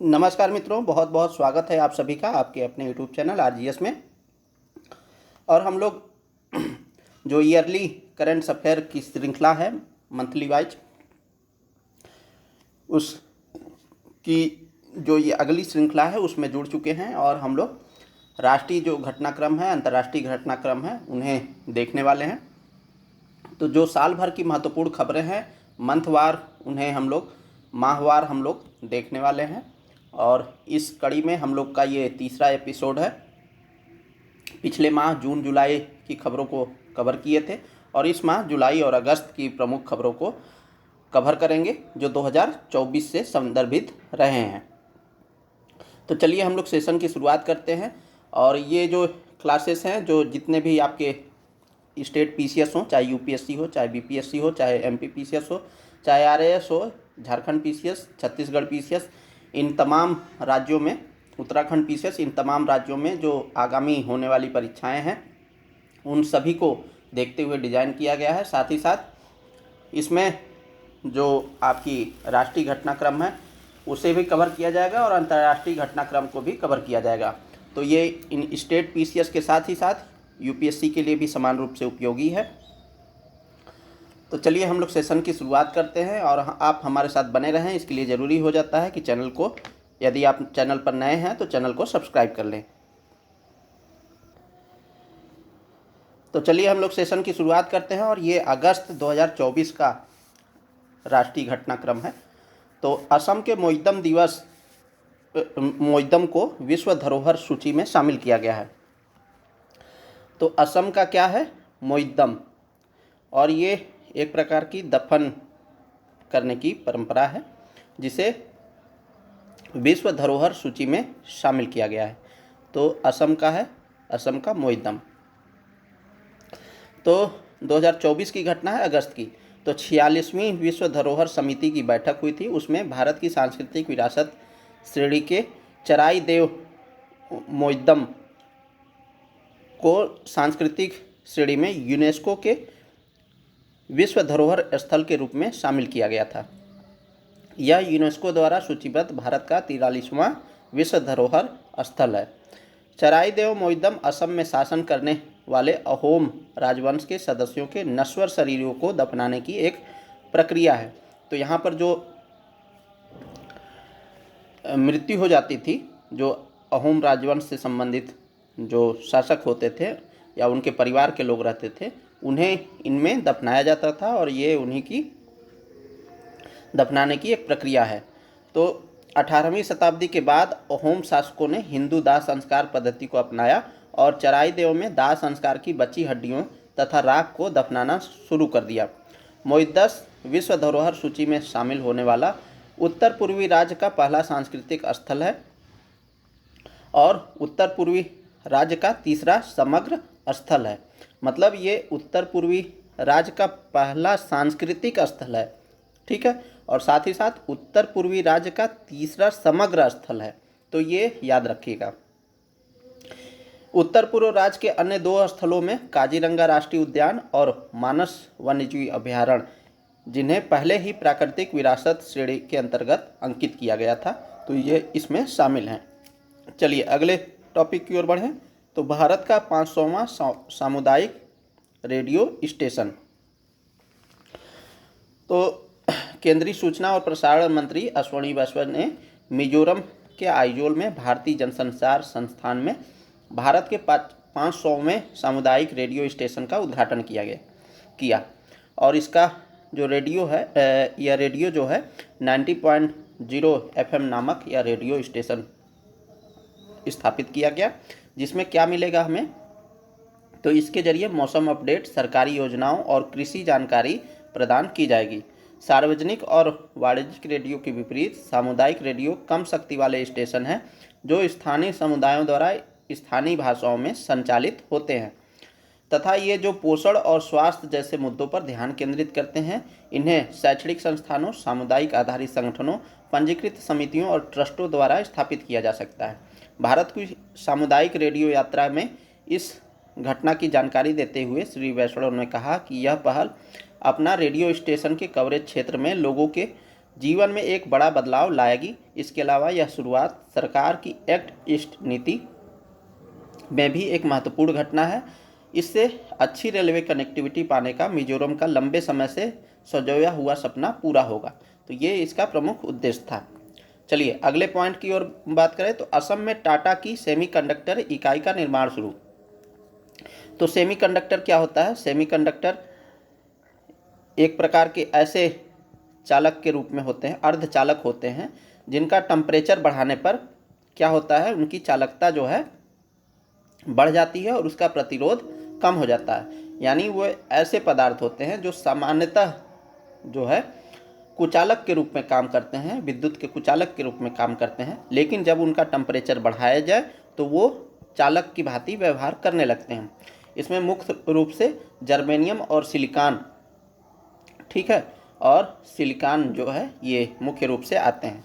नमस्कार मित्रों, बहुत बहुत स्वागत है आप सभी का आपके अपने यूट्यूब चैनल आरजीएस में। और हम लोग जो ईयरली करंट अफेयर की श्रृंखला है मंथली वाइज, उसकी जो ये अगली श्रृंखला है उसमें जुड़ चुके हैं और हम लोग राष्ट्रीय जो घटनाक्रम है, अंतर्राष्ट्रीय घटनाक्रम है, उन्हें देखने वाले हैं। तो जो साल भर की महत्वपूर्ण खबरें हैं मंथवार, उन्हें हम लोग माहवार हम लोग देखने वाले हैं। और इस कड़ी में हम लोग का ये तीसरा एपिसोड है। पिछले माह जून जुलाई की खबरों को कवर किए थे और इस माह जुलाई और अगस्त की प्रमुख खबरों को कवर करेंगे जो 2024 से संदर्भित रहे हैं। तो चलिए हम लोग सेशन की शुरुआत करते हैं। और ये जो क्लासेस हैं, जो जितने भी आपके स्टेट पीसीएस हो, चाहे यूपीएससी हो, चाहे बीपीएससी हो, चाहे एमपी पीसीएस हो, चाहे आरएएस हो, झारखंड पीसीएस, छत्तीसगढ़ पीसीएस, इन तमाम राज्यों में, उत्तराखंड पीसीएस, इन तमाम राज्यों में जो आगामी होने वाली परीक्षाएं हैं उन सभी को देखते हुए डिज़ाइन किया गया है। साथ ही साथ इसमें जो आपकी राष्ट्रीय घटनाक्रम है उसे भी कवर किया जाएगा और अंतर्राष्ट्रीय घटनाक्रम को भी कवर किया जाएगा। तो ये इन स्टेट पीसीएस के साथ ही साथ यूपीएससी के लिए भी समान रूप से उपयोगी है। तो चलिए हम लोग सेशन की शुरुआत करते हैं और आप हमारे साथ बने रहें। इसके लिए ज़रूरी हो जाता है कि चैनल को, यदि आप चैनल पर नए हैं तो चैनल को सब्सक्राइब कर लें। तो चलिए हम लोग सेशन की शुरुआत करते हैं और ये अगस्त 2024 का राष्ट्रीय घटनाक्रम है। तो असम के मोइदम को विश्व धरोहर सूची में शामिल किया गया है। तो असम का क्या है? मोइदम। और ये एक प्रकार की दफन करने की परंपरा है जिसे विश्व धरोहर सूची में शामिल किया गया है। तो असम का है, असम का मोइदम। तो 2024 की घटना है अगस्त की। तो 46वीं विश्व धरोहर समिति की बैठक हुई थी। उसमें भारत की सांस्कृतिक विरासत श्रेणी के चराई देव मोइदम को सांस्कृतिक श्रेणी में यूनेस्को के विश्व धरोहर स्थल के रूप में शामिल किया गया था। यह यूनेस्को द्वारा सूचीबद्ध भारत का 43वां विश्व धरोहर स्थल है। चराई देव मोइदम असम में शासन करने वाले अहोम राजवंश के सदस्यों के नश्वर शरीरों को दफनाने की एक प्रक्रिया है। तो यहाँ पर जो मृत्यु हो जाती थी, जो अहोम राजवंश से संबंधित जो शासक होते थे या उनके परिवार के लोग रहते थे, उन्हें इनमें दफनाया जाता था और ये उन्हीं की दफनाने की एक प्रक्रिया है। तो 18वीं शताब्दी के बाद अहोम शासकों ने हिंदू दाह संस्कार पद्धति को अपनाया और चराई देव में दाह संस्कार की बची हड्डियों तथा राख को दफनाना शुरू कर दिया। मोइदस विश्व धरोहर सूची में शामिल होने वाला उत्तर पूर्वी राज्य का पहला सांस्कृतिक स्थल है और उत्तर पूर्वी राज्य का तीसरा समग्र स्थल है। मतलब ये उत्तर पूर्वी राज्य का पहला सांस्कृतिक स्थल है, ठीक है, और साथ ही साथ उत्तर पूर्वी राज्य का तीसरा समग्र स्थल है। तो ये याद रखिएगा। उत्तर पूर्व राज्य के अन्य दो स्थलों में काजीरंगा राष्ट्रीय उद्यान और मानस वन्यजीव अभयारण्य, जिन्हें पहले ही प्राकृतिक विरासत श्रेणी के अंतर्गत अंकित किया गया था, तो ये इसमें शामिल हैं। चलिए अगले टॉपिक की ओर बढ़ें। तो भारत का 500वां सामुदायिक रेडियो स्टेशन। तो केंद्रीय सूचना और प्रसारण मंत्री अश्विनी वैष्णव ने मिजोरम के आइजोल में भारतीय जनसंचार संस्थान में भारत के 500वें सामुदायिक रेडियो स्टेशन का उद्घाटन किया। और इसका जो रेडियो है, यह रेडियो जो है 90.0 FM नामक यह रेडियो स्टेशन स्थापित किया गया, जिसमें क्या मिलेगा हमें? तो इसके जरिए मौसम अपडेट, सरकारी योजनाओं और कृषि जानकारी प्रदान की जाएगी। सार्वजनिक और वाणिज्यिक रेडियो के विपरीत सामुदायिक रेडियो कम शक्ति वाले स्टेशन हैं जो स्थानीय समुदायों द्वारा स्थानीय भाषाओं में संचालित होते हैं तथा ये जो पोषण और स्वास्थ्य जैसे मुद्दों पर ध्यान केंद्रित करते हैं। इन्हें शैक्षणिक संस्थानों, सामुदायिक आधारित संगठनों, पंजीकृत समितियों और ट्रस्टों द्वारा स्थापित किया जा सकता है। भारत की सामुदायिक रेडियो यात्रा में इस घटना की जानकारी देते हुए श्री वैष्णव ने कहा कि यह पहल अपना रेडियो स्टेशन के कवरेज क्षेत्र में लोगों के जीवन में एक बड़ा बदलाव लाएगी। इसके अलावा यह शुरुआत सरकार की एक्ट ईस्ट नीति में भी एक महत्वपूर्ण घटना है। इससे अच्छी रेलवे कनेक्टिविटी पाने का मिजोरम का लंबे समय से संजोया हुआ सपना पूरा होगा। तो ये इसका प्रमुख उद्देश्य था। चलिए अगले पॉइंट की ओर बात करें तो असम में टाटा की सेमीकंडक्टर इकाई का निर्माण शुरू। तो सेमीकंडक्टर क्या होता है? सेमीकंडक्टर एक प्रकार के ऐसे चालक के रूप में होते हैं, अर्धचालक होते हैं, जिनका टेम्परेचर बढ़ाने पर क्या होता है, उनकी चालकता जो है बढ़ जाती है और उसका प्रतिरोध कम हो जाता है। यानी वो ऐसे पदार्थ होते हैं जो सामान्यतः जो है कुचालक के रूप में काम करते हैं, विद्युत के कुचालक के रूप में काम करते हैं, लेकिन जब उनका टेम्परेचर बढ़ाया जाए तो वो चालक की भांति व्यवहार करने लगते हैं। इसमें मुख्य रूप से जर्मेनियम और सिलिकॉन, ठीक है, और सिलिकॉन जो है ये मुख्य रूप से आते हैं।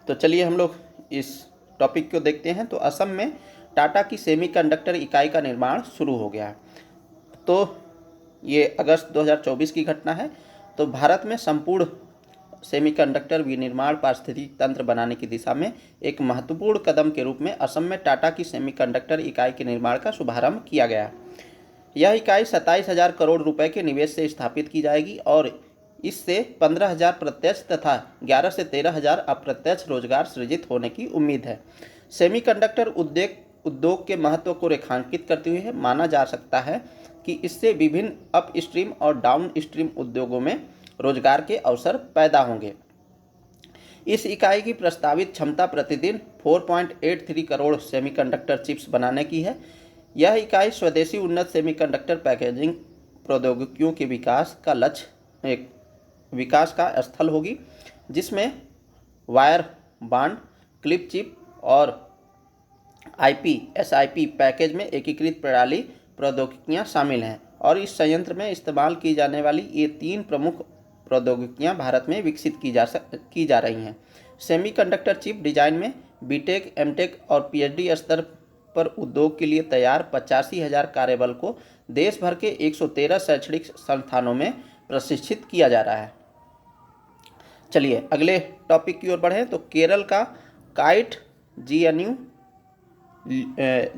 तो चलिए हम लोग इस टॉपिक को देखते हैं। तो असम में टाटा की सेमीकंडक्टर इकाई का निर्माण शुरू हो गया है। तो ये अगस्त 2024 की घटना है। तो भारत में संपूर्ण सेमीकंडक्टर विनिर्माण पारिस्थितिकी तंत्र बनाने की दिशा में एक महत्वपूर्ण कदम के रूप में असम में टाटा की सेमीकंडक्टर इकाई के निर्माण का शुभारंभ किया गया। यह इकाई 27,000 करोड़ रुपए के निवेश से स्थापित की जाएगी और इससे 15,000 प्रत्यक्ष तथा 11 से 13,000 अप्रत्यक्ष रोजगार सृजित होने की उम्मीद है। सेमीकंडक्टर उद्योग के महत्व को रेखांकित करते हुए माना जा सकता है कि इससे विभिन्न अपस्ट्रीम और डाउनस्ट्रीम उद्योगों में रोजगार के अवसर पैदा होंगे। इस इकाई की प्रस्तावित क्षमता प्रतिदिन 4.83 करोड़ सेमीकंडक्टर चिप्स बनाने की है। यह इकाई स्वदेशी उन्नत सेमीकंडक्टर पैकेजिंग प्रौद्योगिकियों के विकास का स्थल होगी, जिसमें वायर बॉन्ड, क्लिप चिप और SIP पैकेज में एकीकृत प्रणाली प्रौद्योगिकियां शामिल हैं और इस संयंत्र में इस्तेमाल की जाने वाली ये 3 प्रमुख प्रौद्योगिकियां भारत में विकसित की जा रही हैं। सेमीकंडक्टर चिप डिजाइन में बीटेक, एमटेक और PhD स्तर पर उद्योग के लिए तैयार 85,000 कार्यबल को देश भर के 113 शैक्षणिक संस्थानों में प्रशिक्षित किया जा रहा है। चलिए अगले टॉपिक की ओर बढ़ें। तो केरल का काइट GNU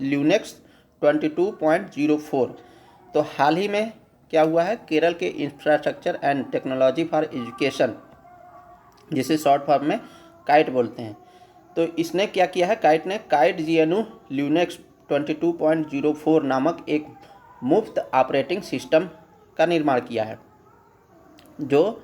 ल्यूनेक्स 22.04। तो हाल ही में क्या हुआ है, केरल के infrastructure and technology for education, जिसे शॉर्ट फॉर्म में काइट बोलते हैं, तो इसने क्या किया है, काइट ने काइट GNU ल्यूनेक्स 22.04 नामक एक मुफ्त ऑपरेटिंग सिस्टम का निर्माण किया है, जो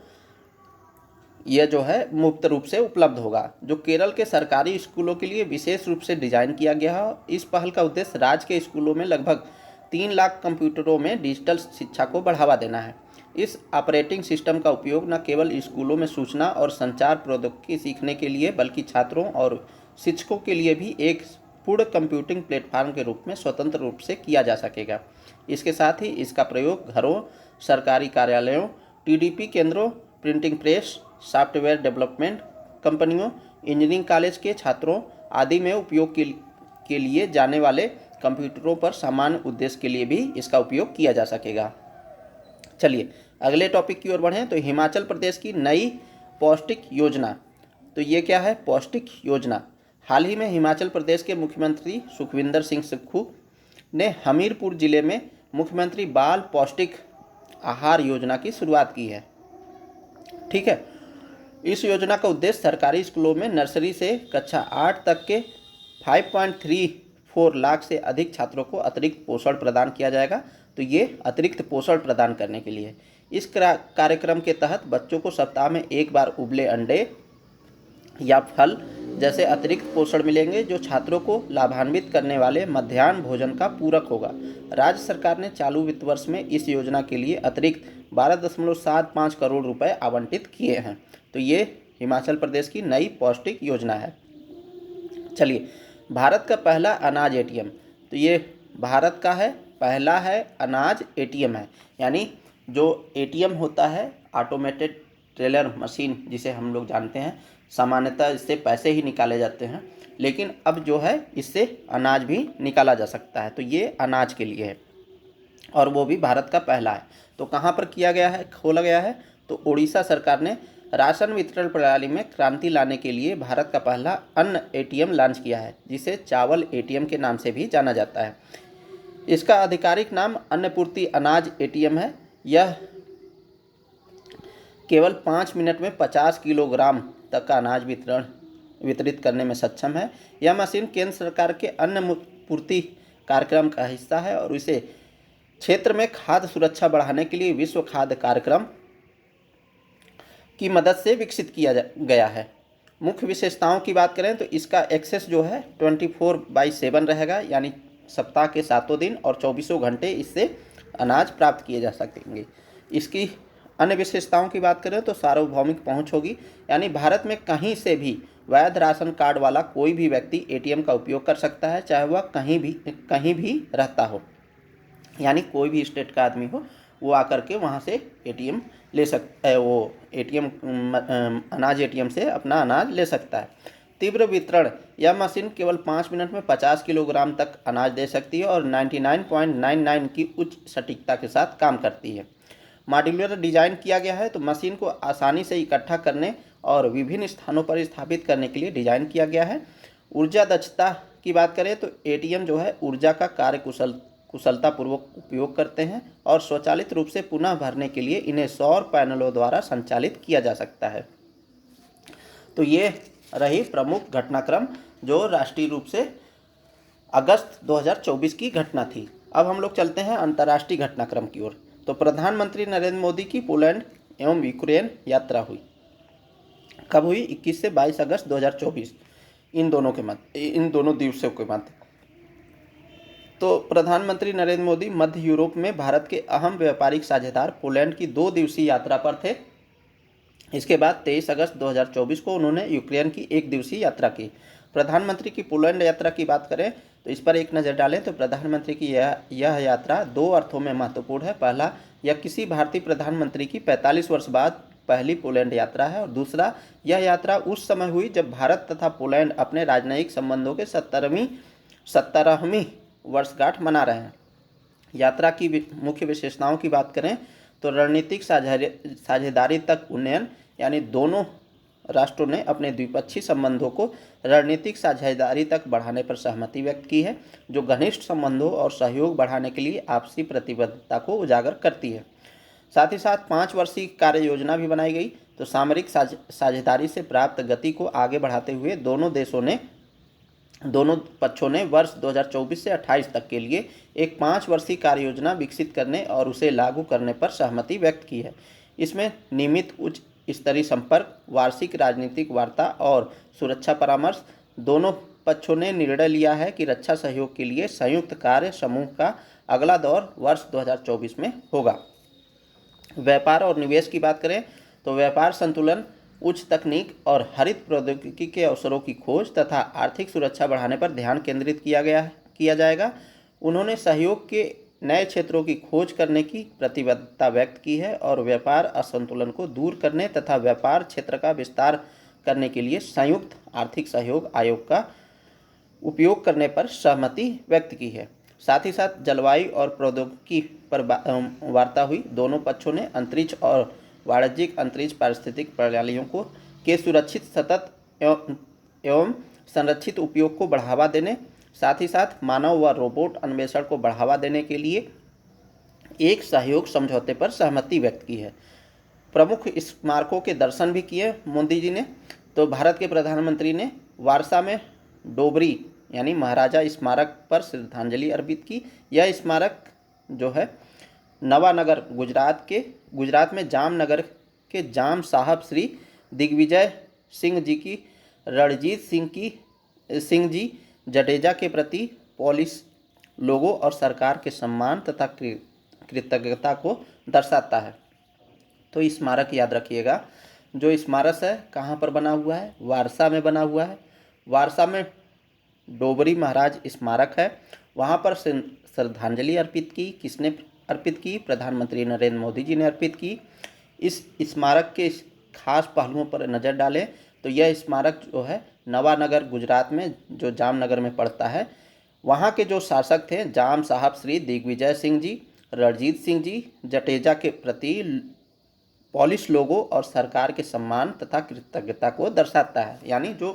है मुफ्त रूप से उपलब्ध होगा, जो केरल के सरकारी स्कूलों के लिए विशेष रूप से डिजाइन किया गया है। इस पहल का उद्देश्य राज्य के स्कूलों में लगभग 3 लाख कंप्यूटरों में डिजिटल शिक्षा को बढ़ावा देना है। इस ऑपरेटिंग सिस्टम का उपयोग न केवल स्कूलों में सूचना और संचार प्रौद्योगिकी सीखने के लिए, बल्कि छात्रों और शिक्षकों के लिए भी एक पूर्ण कंप्यूटिंग प्लेटफॉर्म के रूप में स्वतंत्र रूप से किया जा सकेगा। इसके साथ ही इसका प्रयोग घरों, सरकारी कार्यालयों, TDP केंद्रों, प्रिंटिंग प्रेस, सॉफ्टवेयर डेवलपमेंट कंपनियों, इंजीनियरिंग कॉलेज के छात्रों आदि में उपयोग के लिए जाने वाले कंप्यूटरों पर सामान्य उद्देश्य के लिए भी इसका उपयोग किया जा सकेगा। चलिए अगले टॉपिक की ओर बढ़ें। तो हिमाचल प्रदेश की नई पौष्टिक योजना। तो ये क्या है, पौष्टिक योजना? हाल ही में हिमाचल प्रदेश के मुख्यमंत्री सुखविंदर सिंह सुक्खू ने हमीरपुर जिले में मुख्यमंत्री बाल पौष्टिक आहार योजना की शुरुआत की है। ठीक है, इस योजना का उद्देश्य सरकारी स्कूलों में नर्सरी से कक्षा 8 तक के 5.34 लाख से अधिक छात्रों को अतिरिक्त पोषण प्रदान किया जाएगा। तो ये अतिरिक्त पोषण प्रदान करने के लिए इस कार्यक्रम के तहत बच्चों को सप्ताह में एक बार उबले अंडे या फल जैसे अतिरिक्त पोषण मिलेंगे, जो छात्रों को लाभान्वित करने वाले मध्याह्न भोजन का पूरक होगा। राज्य सरकार ने चालू वित्त वर्ष में इस योजना के लिए अतिरिक्त 12.75 करोड़ रुपए आवंटित किए हैं। तो ये हिमाचल प्रदेश की नई पौष्टिक योजना है। चलिए, भारत का पहला अनाज ATM। तो ये भारत का है, पहला है अनाज ATM है, यानी जो ATM होता है ऑटोमेटेड टेलर मशीन, जिसे हम लोग जानते हैं, सामान्यतः इससे पैसे ही निकाले जाते हैं, लेकिन अब जो है इससे अनाज भी निकाला जा सकता है। तो ये अनाज के लिए है और वो भी भारत का पहला है। तो कहाँ पर किया गया है, खोला गया है? तो उड़ीसा सरकार ने राशन वितरण प्रणाली में क्रांति लाने के लिए भारत का पहला अन्न एटीएम लॉन्च किया है, जिसे चावल एटीएम के नाम से भी जाना जाता है। इसका आधिकारिक नाम अन्नपूर्ति अनाज एटीएम है। यह केवल 5 मिनट में 50 किलोग्राम तक का अनाज वितरित करने में सक्षम है। यह मशीन केंद्र सरकार के अन्न पूर्ति कार्यक्रम का हिस्सा है और इसे क्षेत्र में खाद्य सुरक्षा बढ़ाने के लिए विश्व खाद्य कार्यक्रम की मदद से विकसित किया गया है। मुख्य विशेषताओं की बात करें तो इसका एक्सेस जो है 24/7 रहेगा, यानी सप्ताह के 7 दिन और 24 घंटे इससे अनाज प्राप्त किए जा सकेंगे। इसकी अन्य विशेषताओं की बात करें तो सार्वभौमिक पहुंच होगी, यानी भारत में कहीं से भी वैध राशन कार्ड वाला कोई भी व्यक्ति एटीएम का उपयोग कर सकता है, चाहे वह कहीं भी रहता हो। यानी कोई भी स्टेट का आदमी हो वो आकर के वहाँ से एटीएम ले सकता है, वो एटीएम अनाज एटीएम से अपना अनाज ले सकता है। तीव्र वितरण, यह मशीन केवल 5 मिनट में 50 किलोग्राम तक अनाज दे सकती है और 99.99 की उच्च सटीकता के साथ काम करती है। मॉड्यूलर डिजाइन किया गया है, तो मशीन को आसानी से इकट्ठा करने और विभिन्न स्थानों पर स्थापित करने के लिए डिजाइन किया गया है। ऊर्जा दक्षता की बात करें तो एटीएम जो है ऊर्जा का कुशलतापूर्वक उपयोग करते हैं और स्वचालित रूप से पुनः भरने के लिए इन्हें सौर पैनलों द्वारा संचालित किया जा सकता है। तो ये रही प्रमुख घटनाक्रम जो राष्ट्रीय रूप से अगस्त 2024 की घटना थी। अब हम लोग चलते हैं अंतर्राष्ट्रीय घटनाक्रम की ओर। तो प्रधानमंत्री नरेंद्र मोदी की पोलैंड एवं यूक्रेन यात्रा हुई। कब हुई? 21 से 22 अगस्त 2024, इन दोनों दिवसों के मध्य। तो प्रधानमंत्री नरेंद्र मोदी मध्य यूरोप में भारत के अहम व्यापारिक साझेदार पोलैंड की 2 दिवसीय यात्रा पर थे। इसके बाद 23 अगस्त 2024 को उन्होंने यूक्रेन की 1 दिवसीय यात्रा की। प्रधानमंत्री की पोलैंड यात्रा की बात करें तो इस पर एक नज़र डालें तो प्रधानमंत्री की यह यात्रा 2 अर्थों में महत्वपूर्ण है। पहला, यह किसी भारतीय प्रधानमंत्री की 45 वर्ष बाद पहली पोलैंड यात्रा है और दूसरा, यह यात्रा उस समय हुई जब भारत तथा पोलैंड अपने राजनयिक संबंधों के 17वीं वर्षगांठ मना रहे हैं। यात्रा की मुख्य विशेषताओं की बात करें तो रणनीतिक साझेदारी तक उन्नयन, यानी दोनों राष्ट्रों ने अपने द्विपक्षीय संबंधों को रणनीतिक साझेदारी तक बढ़ाने पर सहमति व्यक्त की है, जो घनिष्ठ संबंधों और सहयोग बढ़ाने के लिए आपसी प्रतिबद्धता को उजागर करती है। साथ ही साथ 5 वर्षीय कार्य योजना भी बनाई गई। तो सामरिक साझेदारी से प्राप्त गति को आगे बढ़ाते हुए दोनों पक्षों ने वर्ष 2024 से 28 तक के लिए एक 5 वर्षीय कार्य योजना विकसित करने और उसे लागू करने पर सहमति व्यक्त की है। इसमें नियमित उच्च स्तरीय संपर्क, वार्षिक राजनीतिक वार्ता और सुरक्षा परामर्श। दोनों पक्षों ने निर्णय लिया है कि रक्षा सहयोग के लिए संयुक्त कार्य समूह का अगला दौर वर्ष 2024 में होगा। व्यापार और निवेश की बात करें तो व्यापार संतुलन, उच्च तकनीक और हरित प्रौद्योगिकी के अवसरों की खोज तथा आर्थिक सुरक्षा बढ़ाने पर ध्यान केंद्रित किया जाएगा। उन्होंने सहयोग के नए क्षेत्रों की खोज करने की प्रतिबद्धता व्यक्त की है और व्यापार असंतुलन को दूर करने तथा व्यापार क्षेत्र का विस्तार करने के लिए संयुक्त आर्थिक सहयोग आयोग का उपयोग करने पर सहमति व्यक्त की है। साथ ही साथ जलवायु और प्रौद्योगिकी पर वार्ता हुई। दोनों पक्षों ने अंतरिक्ष और वाणिज्यिक अंतरिक्ष पारिस्थितिक प्रणालियों के सुरक्षित, सतत एवं संरक्षित उपयोग को बढ़ावा देने, साथ ही साथ मानव व रोबोट अन्वेषण को बढ़ावा देने के लिए एक सहयोग समझौते पर सहमति व्यक्त की है। प्रमुख स्मारकों के दर्शन भी किए मोदी जी ने। तो भारत के प्रधानमंत्री ने वारसा में डोबरी यानी महाराजा स्मारक पर श्रद्धांजलि अर्पित की। यह स्मारक जो है नवानगर गुजरात में जामनगर के जाम साहब श्री दिग्विजय सिंह जी की रणजीत सिंह जी जडेजा के प्रति पुलिस लोगों और सरकार के सम्मान तथा कृतज्ञता को दर्शाता है। तो इस स्मारक याद रखिएगा। जो स्मारक है कहाँ पर बना हुआ है? वारसा में बना हुआ है। वारसा में डोबरी महाराज स्मारक है। वहाँ पर श्रद्धांजलि अर्पित की। किसने अर्पित की? प्रधानमंत्री नरेंद्र मोदी जी ने अर्पित की। इस स्मारक के खास पहलुओं पर नज़र डालें तो यह स्मारक जो है नवानगर गुजरात में जो जामनगर में पड़ता है, वहाँ के जो शासक थे जाम साहब श्री दिग्विजय सिंह जी, रणजीत सिंह जी जडेजा के प्रति पोलिश लोगों और सरकार के सम्मान तथा कृतज्ञता को दर्शाता है। यानी जो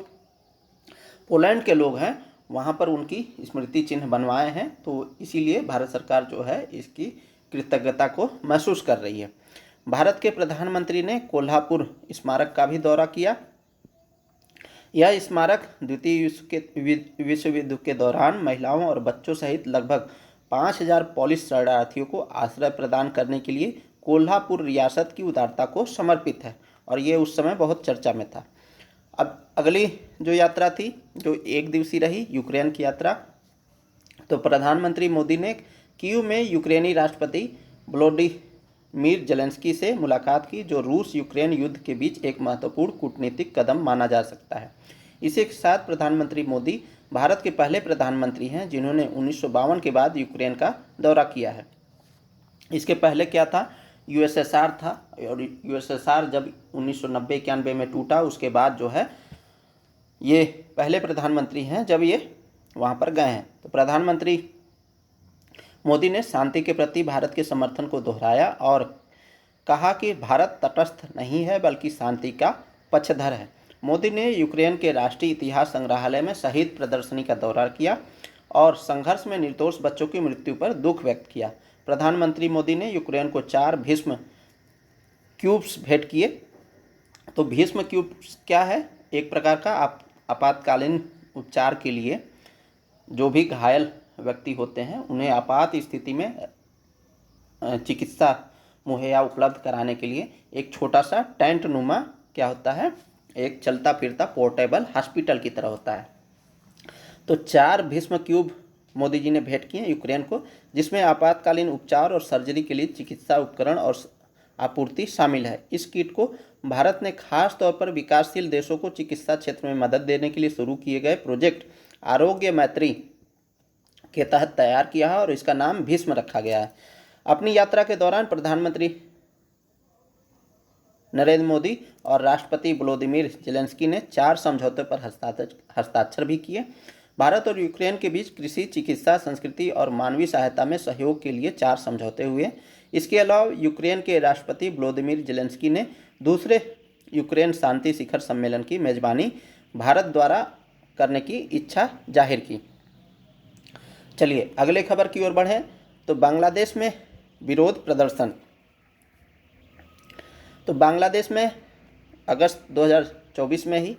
पोलैंड के लोग हैं वहाँ पर उनकी स्मृति चिन्ह बनवाए हैं, तो इसीलिए भारत सरकार जो है इसकी कृतज्ञता को महसूस कर रही है। भारत के प्रधानमंत्री ने कोल्हापुर स्मारक का भी दौरा किया। यह स्मारक द्वितीय विश्व युद्ध के दौरान महिलाओं और बच्चों सहित लगभग 5,000 पोलिश शरणार्थियों को आश्रय प्रदान करने के लिए कोल्हापुर रियासत की उदारता को समर्पित है और ये उस समय बहुत चर्चा में था। अब अगली जो यात्रा थी जो एक दिवसीय रही, यूक्रेन की यात्रा। तो प्रधानमंत्री मोदी ने कीव में यूक्रेनी राष्ट्रपति वोलोडिमीर जेलेंस्की से मुलाकात की, जो रूस यूक्रेन युद्ध के बीच एक महत्वपूर्ण कूटनीतिक कदम माना जा सकता है। इसी के साथ प्रधानमंत्री मोदी भारत के पहले प्रधानमंत्री हैं जिन्होंने 1952 के बाद यूक्रेन का दौरा किया है। इसके पहले क्या था, यूएसएसआर था, और यूएसएसआर जब 1990-91 में टूटा उसके बाद जो है ये पहले प्रधानमंत्री हैं जब ये वहाँ पर गए हैं। तो प्रधानमंत्री मोदी ने शांति के प्रति भारत के समर्थन को दोहराया और कहा कि भारत तटस्थ नहीं है बल्कि शांति का पक्षधर है। मोदी ने यूक्रेन के राष्ट्रीय इतिहास संग्रहालय में शहीद प्रदर्शनी का दौरा किया और संघर्ष में निर्दोष बच्चों की मृत्यु पर दुख व्यक्त किया। प्रधानमंत्री मोदी ने यूक्रेन को 4 भीष्म क्यूब्स भेंट किए। तो भीष्म क्यूब्स क्या है, एक प्रकार का आपातकालीन उपचार के लिए जो भी घायल व्यक्ति होते हैं उन्हें आपात स्थिति में चिकित्सा मुहैया उपलब्ध कराने के लिए एक छोटा सा टेंट नुमा क्या होता है, एक चलता फिरता पोर्टेबल हॉस्पिटल की तरह होता है। तो 4 भीष्म क्यूब मोदी जी ने भेंट किए यूक्रेन को, जिसमें आपातकालीन उपचार और सर्जरी के लिए चिकित्सा उपकरण और आपूर्ति शामिल है। इस किट को भारत ने खास तौर पर विकासशील देशों को चिकित्सा क्षेत्र में मदद देने के लिए शुरू किए गए प्रोजेक्ट आरोग्य मैत्री के तहत तैयार किया है और इसका नाम भीष्म रखा गया है। अपनी यात्रा के दौरान प्रधानमंत्री नरेंद्र मोदी और राष्ट्रपति व्लादिमीर जेलेंस्की ने 4 समझौतों पर हस्ताक्षर भी किए। भारत और यूक्रेन के बीच कृषि, चिकित्सा, संस्कृति और मानवीय सहायता में सहयोग के लिए 4 समझौते हुए। इसके अलावा यूक्रेन के राष्ट्रपति व्लादिमीर जेलेंस्की ने दूसरे यूक्रेन शांति शिखर सम्मेलन की मेजबानी भारत द्वारा करने की इच्छा जाहिर की। चलिए अगले खबर की ओर बढ़ें। तो बांग्लादेश में विरोध प्रदर्शन। तो बांग्लादेश में अगस्त 2024 में ही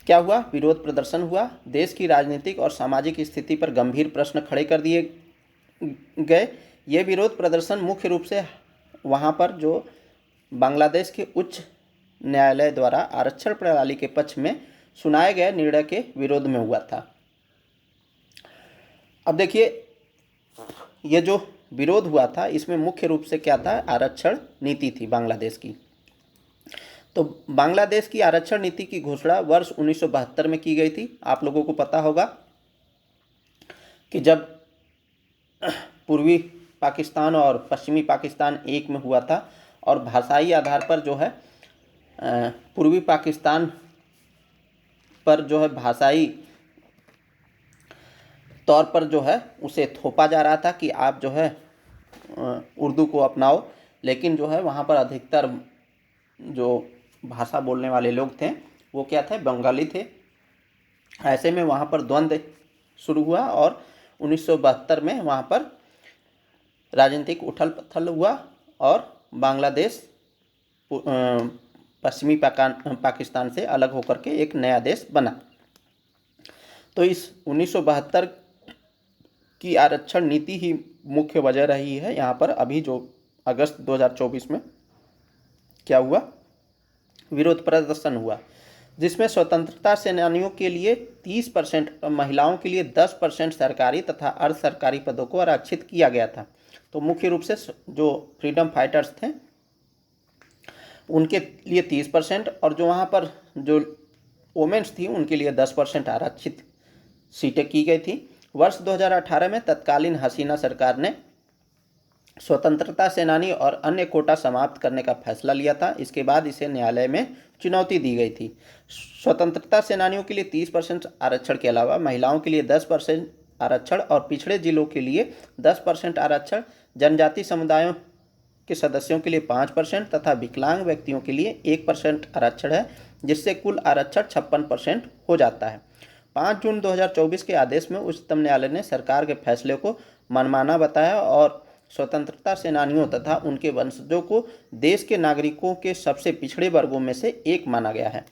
क्या हुआ, विरोध प्रदर्शन हुआ। देश की राजनीतिक और सामाजिक स्थिति पर गंभीर प्रश्न खड़े कर दिए गए। ये विरोध प्रदर्शन मुख्य रूप से वहाँ पर जो बांग्लादेश के उच्च न्यायालय द्वारा आरक्षण प्रणाली के पक्ष में सुनाए गए निर्णय के विरोध में हुआ था। अब देखिए ये जो विरोध हुआ था इसमें मुख्य रूप से क्या था, आरक्षण नीति थी बांग्लादेश की। तो बांग्लादेश की आरक्षण नीति की घोषणा वर्ष 1972 में की गई थी। आप लोगों को पता होगा कि जब पूर्वी पाकिस्तान और पश्चिमी पाकिस्तान एक में हुआ था और भाषाई आधार पर जो है पूर्वी पाकिस्तान पर जो है भाषाई तौर पर जो है उसे थोपा जा रहा था कि आप जो है उर्दू को अपनाओ, लेकिन जो है वहाँ पर अधिकतर जो भाषा बोलने वाले लोग थे वो क्या थे, बंगाली थे। ऐसे में वहाँ पर द्वंद्व शुरू हुआ और 1972 में वहाँ पर राजनीतिक उथल पुथल हुआ और बांग्लादेश पश्चिमी पाकिस्तान से अलग होकर के एक नया देश बना। तो इस 1972 की आरक्षण नीति ही मुख्य वजह रही है। यहाँ पर अभी जो अगस्त 2024 में क्या हुआ, विरोध प्रदर्शन हुआ, जिसमें स्वतंत्रता सेनानियों के लिए 30%, महिलाओं के लिए 10% सरकारी तथा अर्ध सरकारी पदों को आरक्षित किया गया था। तो मुख्य रूप से जो फ्रीडम फाइटर्स थे उनके लिए 30% और जो वहाँ पर जो वोमेन्स थी उनके लिए 10% आरक्षित सीटें की गई थी। वर्ष 2018 में तत्कालीन हसीना सरकार ने स्वतंत्रता सेनानी और अन्य कोटा समाप्त करने का फैसला लिया था। इसके बाद इसे न्यायालय में चुनौती दी गई थी। स्वतंत्रता सेनानियों के लिए 30% आरक्षण के अलावा महिलाओं के लिए 10% आरक्षण और पिछड़े जिलों के लिए 10% आरक्षण, जनजाति समुदायों के सदस्यों के लिए 5% तथा विकलांग व्यक्तियों के लिए 1% आरक्षण है, जिससे कुल आरक्षण 56% हो जाता है। 5 जून 2024 के आदेश में उच्चतम न्यायालय ने सरकार के फैसले को मनमाना बताया और स्वतंत्रता सेनानियों तथा उनके वंशजों को देश के नागरिकों के सबसे पिछड़े वर्गों में से एक माना गया है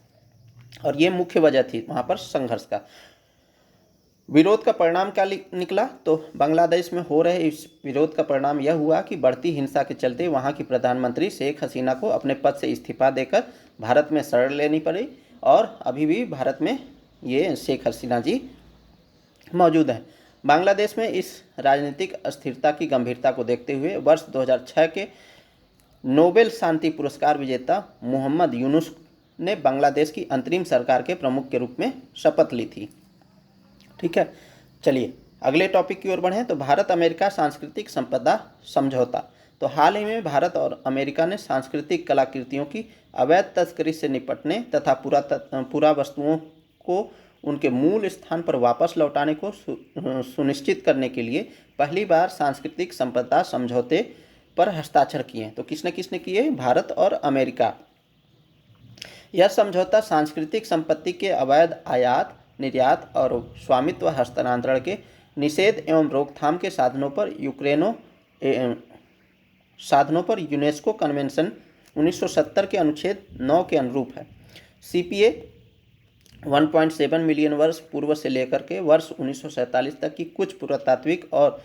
और ये मुख्य वजह थी वहाँ पर संघर्ष का। विरोध का परिणाम क्या निकला? तो बांग्लादेश में हो रहे इस विरोध का परिणाम यह हुआ कि बढ़ती हिंसा के चलते वहाँ की प्रधानमंत्री शेख हसीना को अपने पद से इस्तीफा देकर भारत में शरण लेनी पड़ी और अभी भी भारत में ये शेख हसीना जी मौजूद हैं। बांग्लादेश में इस राजनीतिक अस्थिरता की गंभीरता को देखते हुए वर्ष 2006 के नोबेल शांति पुरस्कार विजेता मोहम्मद यूनुस ने बांग्लादेश की अंतरिम सरकार के प्रमुख के रूप में शपथ ली थी। ठीक है, चलिए अगले टॉपिक की ओर बढ़ें। तो भारत अमेरिका सांस्कृतिक संपदा समझौता। तो हाल ही में भारत और अमेरिका ने सांस्कृतिक कलाकृतियों की अवैध तस्करी से निपटने तथा पूरा वस्तुओं को उनके मूल स्थान पर वापस लौटाने को सुनिश्चित करने के लिए पहली बार सांस्कृतिक संपदा समझौते पर हस्ताक्षर किए। तो किसने किसने किए? भारत और अमेरिका। यह समझौता सांस्कृतिक संपत्ति के अवैध आयात, निर्यात और स्वामित्व हस्तांतरण के निषेध एवं रोकथाम के साधनों पर यूनेस्को कन्वेंशन 1970 के अनुच्छेद 9 के अनुरूप है। CPA 1.7 मिलियन वर्ष पूर्व से लेकर के वर्ष 1947 तक की कुछ पुरातात्विक और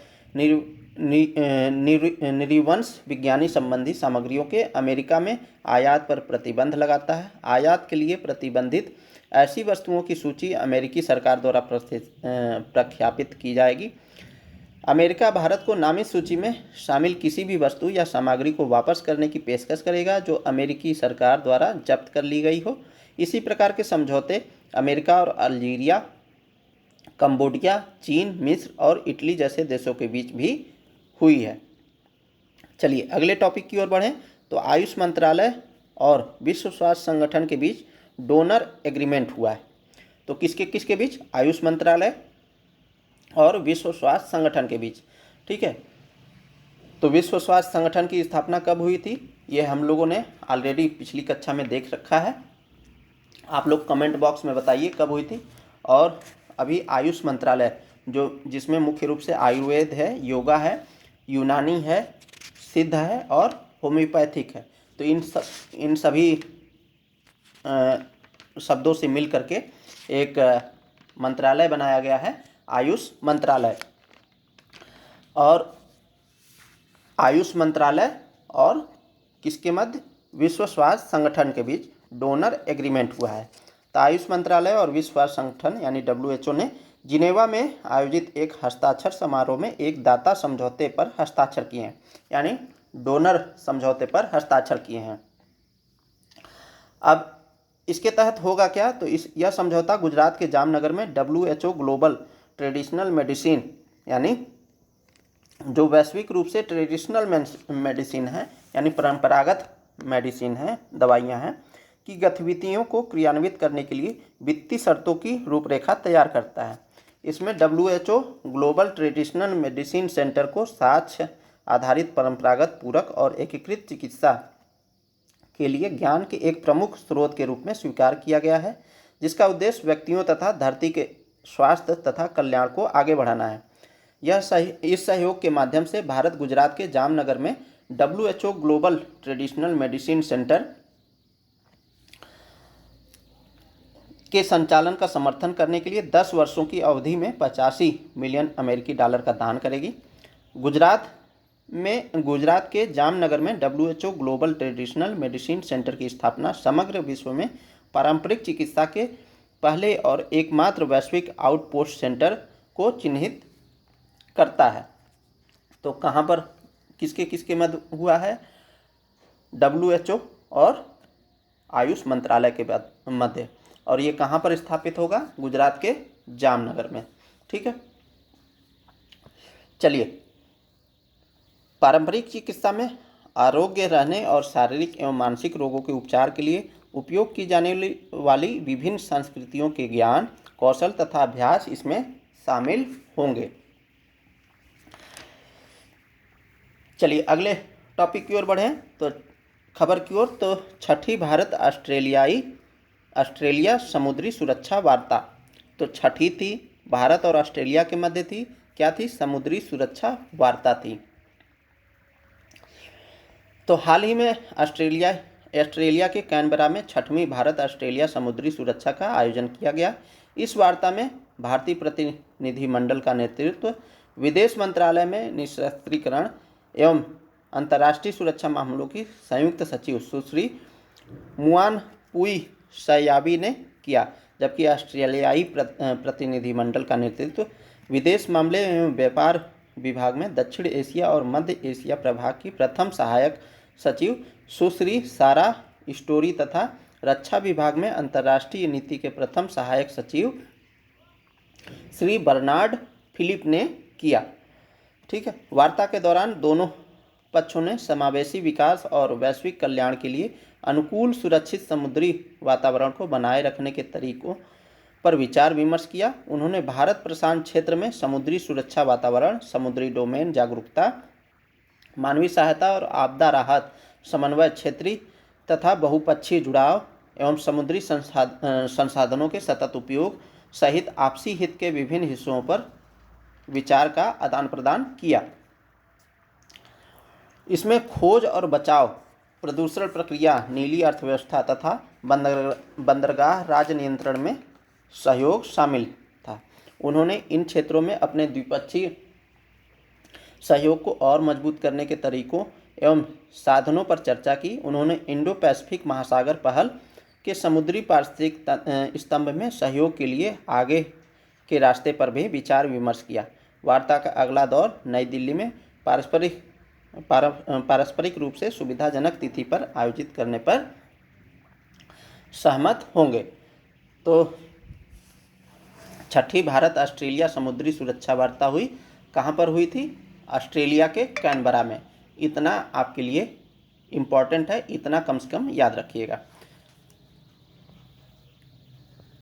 निर्वंश विज्ञानी संबंधी सामग्रियों के अमेरिका में आयात पर प्रतिबंध लगाता है। आयात के लिए प्रतिबंधित ऐसी वस्तुओं की सूची अमेरिकी सरकार द्वारा प्रख्यापित की जाएगी। अमेरिका भारत को नामित सूची में शामिल किसी भी वस्तु या सामग्री को वापस करने की पेशकश करेगा जो अमेरिकी सरकार द्वारा जब्त कर ली गई हो। इसी प्रकार के समझौते अमेरिका और अल्जीरिया, कंबोडिया, चीन, मिस्र और इटली जैसे देशों के बीच भी हुई है। चलिए अगले टॉपिक की ओर बढ़ें। तो आयुष मंत्रालय और विश्व स्वास्थ्य संगठन के बीच डोनर एग्रीमेंट हुआ है। तो किसके किसके बीच? आयुष मंत्रालय और विश्व स्वास्थ्य संगठन के बीच। ठीक है, तो विश्व स्वास्थ्य संगठन की स्थापना कब हुई थी? ये हम लोगों ने ऑलरेडी पिछली कक्षा में देख रखा है। आप लोग कमेंट बॉक्स में बताइए कब हुई थी। और अभी आयुष मंत्रालय जिसमें मुख्य रूप से आयुर्वेद है, योगा है, यूनानी है, सिद्ध है और होम्योपैथिक है। तो इन सभी शब्दों से मिल करके एक मंत्रालय बनाया गया है, आयुष मंत्रालय। और आयुष मंत्रालय और किसके मध्य? विश्व स्वास्थ्य संगठन के बीच डोनर एग्रीमेंट हुआ है। तो आयुष मंत्रालय और विश्व स्वास्थ्य संगठन यानी WHO ने जिनेवा में आयोजित एक हस्ताक्षर समारोह में एक दाता समझौते पर हस्ताक्षर किए हैं, यानी डोनर समझौते पर हस्ताक्षर किए हैं। अब इसके तहत होगा क्या? तो यह समझौता गुजरात के जामनगर में WHO ग्लोबल ट्रेडिशनल मेडिसिन यानी जो वैश्विक रूप से ट्रेडिशनल मेडिसिन है यानी परंपरागत मेडिसिन है, दवाइयाँ हैं, की गतिविधियों को क्रियान्वित करने के लिए वित्तीय शर्तों की रूपरेखा तैयार करता है। इसमें WHO global traditional medicine centre को साक्ष्य आधारित परंपरागत पूरक और एकीकृत चिकित्सा के लिए ज्ञान के एक प्रमुख स्रोत के रूप में स्वीकार किया गया है, जिसका उद्देश्य व्यक्तियों तथा धरती के स्वास्थ्य तथा कल्याण को आगे बढ़ाना है। इस सहयोग के माध्यम से भारत गुजरात के जामनगर में WHO global traditional medicine centre के संचालन का समर्थन करने के लिए 10 वर्षों की अवधि में 85 मिलियन अमेरिकी डॉलर का दान करेगी। गुजरात के जामनगर में WHO global traditional medicine centre की स्थापना समग्र विश्व में पारंपरिक चिकित्सा के पहले और एकमात्र वैश्विक आउटपोस्ट सेंटर को चिन्हित करता है। तो कहाँ पर किसके किसके मध्य हुआ है? WHO और आयुष मंत्रालय के मध्य। और ये कहाँ पर स्थापित होगा? गुजरात के जामनगर में। ठीक है, चलिए पारंपरिक चिकित्सा में आरोग्य रहने और शारीरिक एवं मानसिक रोगों के उपचार के लिए उपयोग की जाने वाली विभिन्न संस्कृतियों के ज्ञान, कौशल तथा अभ्यास इसमें शामिल होंगे। चलिए अगले टॉपिक की ओर बढ़ें तो खबर की ओर, तो छठी भारत ऑस्ट्रेलिया समुद्री सुरक्षा वार्ता। तो छठी थी, भारत और ऑस्ट्रेलिया के मध्य थी, क्या थी? समुद्री सुरक्षा वार्ता थी। तो हाल ही में ऑस्ट्रेलिया के कैनबरा में छठवीं भारत ऑस्ट्रेलिया समुद्री सुरक्षा का आयोजन किया गया। इस वार्ता में भारतीय प्रतिनिधिमंडल का नेतृत्व विदेश मंत्रालय में निशस्त्रीकरण एवं अंतर्राष्ट्रीय सुरक्षा मामलों की संयुक्त सचिव सुश्री मुआन पुई सयाबी ने किया, जबकि ऑस्ट्रेलियाई प्रतिनिधिमंडल का नेतृत्व विदेश मामले एवं व्यापार विभाग में दक्षिण एशिया और मध्य एशिया प्रभाग की प्रथम सहायक सचिव सुश्री सारा स्टोरी तथा रक्षा विभाग में अंतर्राष्ट्रीय नीति के प्रथम सहायक सचिव श्री बर्नार्ड फिलिप ने किया। ठीक है। वार्ता के दौरान दोनों पक्षों ने समावेशी विकास और वैश्विक कल्याण के लिए अनुकूल सुरक्षित समुद्री वातावरण को बनाए रखने के तरीकों पर विचार विमर्श किया। उन्होंने भारत प्रशांत क्षेत्र में समुद्री सुरक्षा वातावरण, समुद्री डोमेन जागरूकता, मानवीय सहायता और आपदा राहत समन्वय, क्षेत्रीय तथा बहुपक्षीय जुड़ाव एवं समुद्री संसाधनों के सतत उपयोग सहित आपसी हित के विभिन्न हिस्सों पर विचार का आदान प्रदान किया। इसमें खोज और बचाव, प्रदूषण प्रक्रिया, नीली अर्थव्यवस्था तथा बंदरगाह राज्य नियंत्रण में सहयोग शामिल था। उन्होंने इन क्षेत्रों में अपने द्विपक्षीय सहयोग को और मजबूत करने के तरीकों एवं साधनों पर चर्चा की। उन्होंने इंडो पैसिफिक महासागर पहल के समुद्री पारिस्थितिक स्तंभ में सहयोग के लिए आगे के रास्ते पर भी विचार विमर्श किया। वार्ता का अगला दौर नई दिल्ली में पारस्परिक रूप से सुविधाजनक तिथि पर आयोजित करने पर सहमत होंगे। तो छठी भारत ऑस्ट्रेलिया समुद्री सुरक्षा वार्ता हुई, कहाँ पर हुई थी? ऑस्ट्रेलिया के कैनबरा में। इतना आपके लिए इम्पॉर्टेंट है, इतना कम से कम याद रखिएगा।